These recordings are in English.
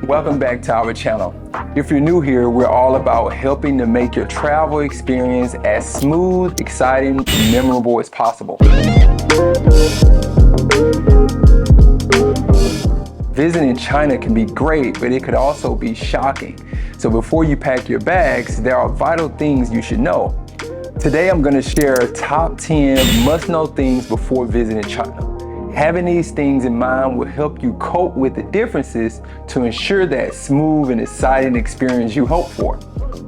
Welcome back to our channel. If you're new here, we're all about helping to make your travel experience as smooth, exciting, and memorable as possible. Visiting China can be great, but it could also be shocking. So before you pack your bags, there are vital things you should know. Today I'm going to share top 10 must-know things before visiting China. Having these things in mind will help you cope with the differences to ensure that smooth and exciting experience you hope for.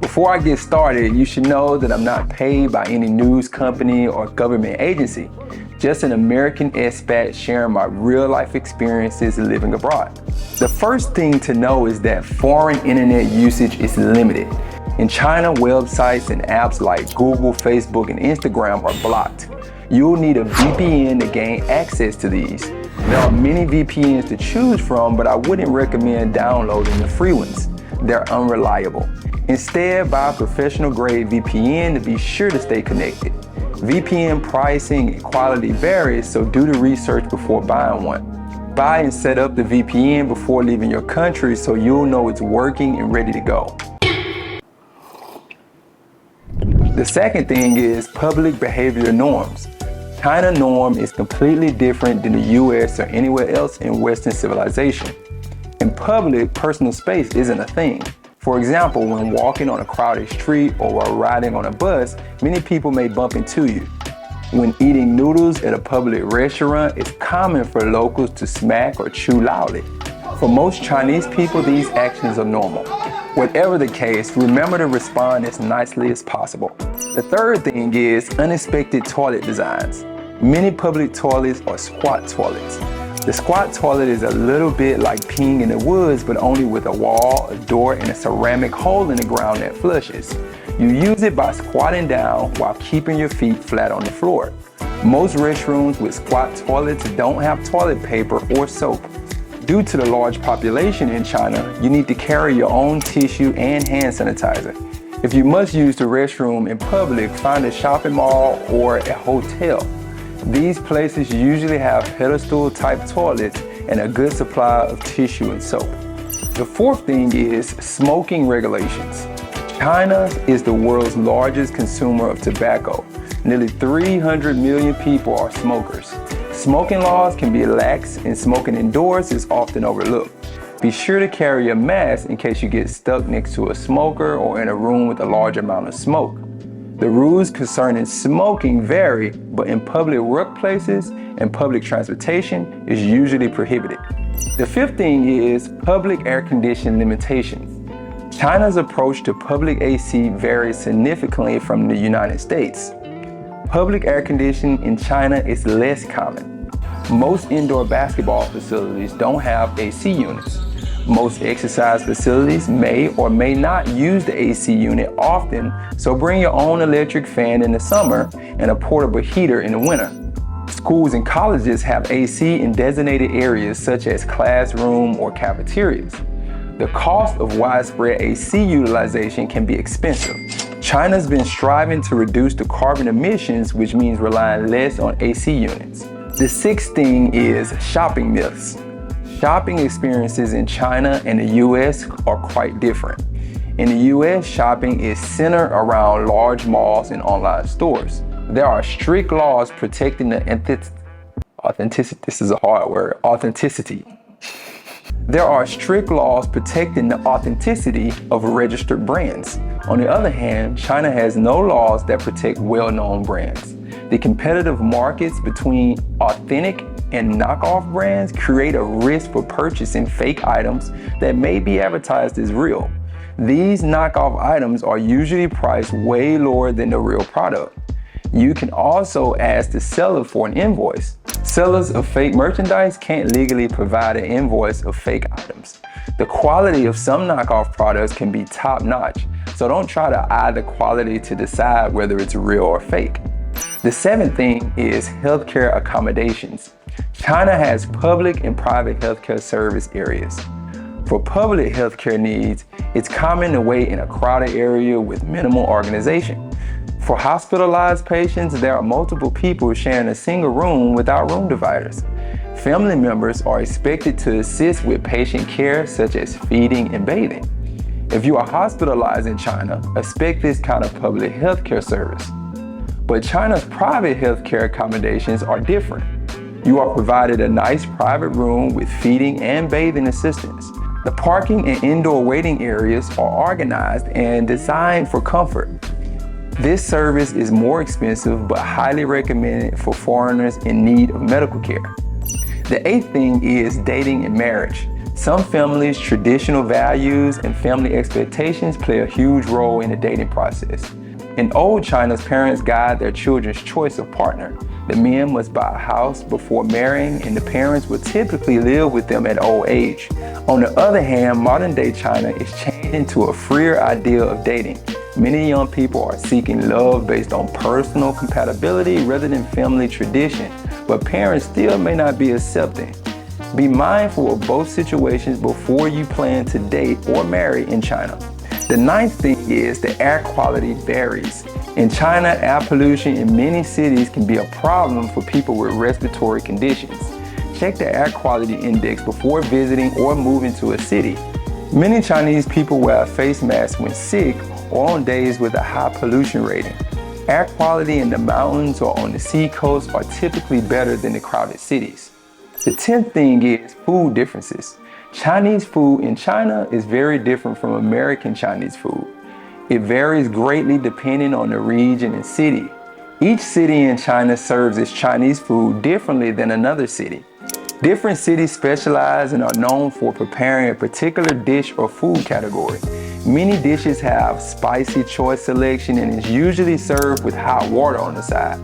Before I get started, you should know that I'm not paid by any news company or government agency, just an American expat sharing my real-life experiences living abroad. The first thing to know is that foreign internet usage is limited. In China, websites and apps like Google, Facebook, and Instagram are blocked. You'll need a VPN to gain access to these. There are many VPNs to choose from, but I wouldn't recommend downloading the free ones. They're unreliable. Instead, buy a professional-grade VPN to be sure to stay connected. VPN pricing and quality varies, so do the research before buying one. Buy and set up the VPN before leaving your country so you'll know it's working and ready to go. The second thing is public behavior norms. China norm is completely different than the US or anywhere else in Western civilization. In public, personal space isn't a thing. For example, when walking on a crowded street or while riding on a bus, many people may bump into you. When eating noodles at a public restaurant, it's common for locals to smack or chew loudly. For most Chinese people, these actions are normal. Whatever the case, remember to respond as nicely as possible. The third thing is unexpected toilet designs. Many public toilets are squat toilets. The squat toilet is a little bit like peeing in the woods, but only with a wall, a door, and a ceramic hole in the ground that flushes. You use it by squatting down while keeping your feet flat on the floor. Most restrooms with squat toilets don't have toilet paper or soap. Due to the large population in China, you need to carry your own tissue and hand sanitizer. If you must use the restroom in public, find a shopping mall or a hotel. These places usually have pedestal type toilets and a good supply of tissue and soap. The fourth thing is smoking regulations. China is the world's largest consumer of tobacco. Nearly 300 million people are smokers. Smoking laws can be lax and smoking indoors is often overlooked. Be sure to carry a mask in case you get stuck next to a smoker or in a room with a large amount of smoke. The rules concerning smoking vary, but in public workplaces and public transportation is usually prohibited. The fifth thing is public air conditioning limitations. China's approach to public AC varies significantly from the United States. Public air conditioning in China is less common. Most indoor basketball facilities don't have AC units. Most exercise facilities may or may not use the AC unit often, so bring your own electric fan in the summer and a portable heater in the winter. Schools and colleges have AC in designated areas such as classroom or cafeterias. The cost of widespread AC utilization can be expensive. China's been striving to reduce the carbon emissions, which means relying less on AC units. The sixth thing is shopping myths. Shopping experiences in China and the US are quite different. In the US, shopping is centered around large malls and online stores. There are strict laws protecting the authenticity. This is a hard word. Authenticity. There are strict laws protecting the authenticity of registered brands. On the other hand, China has no laws that protect well-known brands. The competitive markets between authentic and knockoff brands create a risk for purchasing fake items that may be advertised as real. These knockoff items are usually priced way lower than the real product. You can also ask the seller for an invoice. Sellers of fake merchandise can't legally provide an invoice of fake items. The quality of some knockoff products can be top-notch, so don't try to eye the quality to decide whether it's real or fake. The seventh thing is healthcare accommodations. China has public and private healthcare service areas. For public healthcare needs, it's common to wait in a crowded area with minimal organization. For hospitalized patients, there are multiple people sharing a single room without room dividers. Family members are expected to assist with patient care such as feeding and bathing. If you are hospitalized in China, expect this kind of public healthcare service. But China's private healthcare accommodations are different. You are provided a nice private room with feeding and bathing assistance. The parking and indoor waiting areas are organized and designed for comfort. This service is more expensive but highly recommended for foreigners in need of medical care. The eighth thing is dating and marriage. Some families' traditional values and family expectations play a huge role in the dating process. In old China's parents guide their children's choice of partner. The men must buy a house before marrying, and the parents will typically live with them at old age. On the other hand, modern day China is changing to a freer idea of dating. Many young people are seeking love based on personal compatibility rather than family tradition, but parents still may not be accepting. Be mindful of both situations before you plan to date or marry in China. The ninth thing is the air quality varies. In China, air pollution in many cities can be a problem for people with respiratory conditions. Check the air quality index before visiting or moving to a city. Many Chinese people wear a face mask when sick or on days with a high pollution rating. Air quality in the mountains or on the seacoast are typically better than the crowded cities. The 10th thing is food differences. Chinese food in China is very different from American Chinese food. It varies greatly depending on the region and city. Each city in China serves its Chinese food differently than another city. Different cities specialize and are known for preparing a particular dish or food category. Many dishes have spicy choice selection and is usually served with hot water on the side.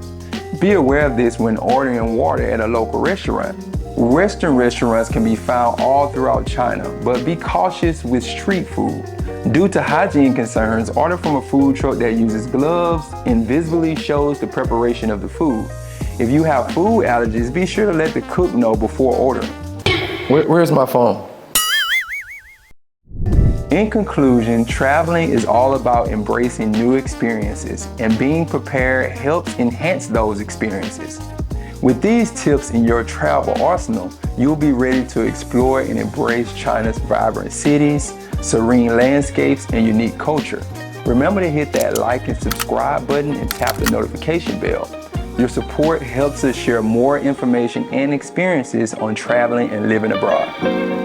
Be aware of this when ordering water at a local restaurant. Western restaurants can be found all throughout China, but be cautious with street food. Due to hygiene concerns, order from a food truck that uses gloves and visibly shows the preparation of the food. If you have food allergies, be sure to let the cook know before ordering. Where's my phone? In conclusion, traveling is all about embracing new experiences, and being prepared helps enhance those experiences. With these tips in your travel arsenal, you'll be ready to explore and embrace China's vibrant cities, serene landscapes, and unique culture. Remember to hit that like and subscribe button and tap the notification bell. Your support helps us share more information and experiences on traveling and living abroad.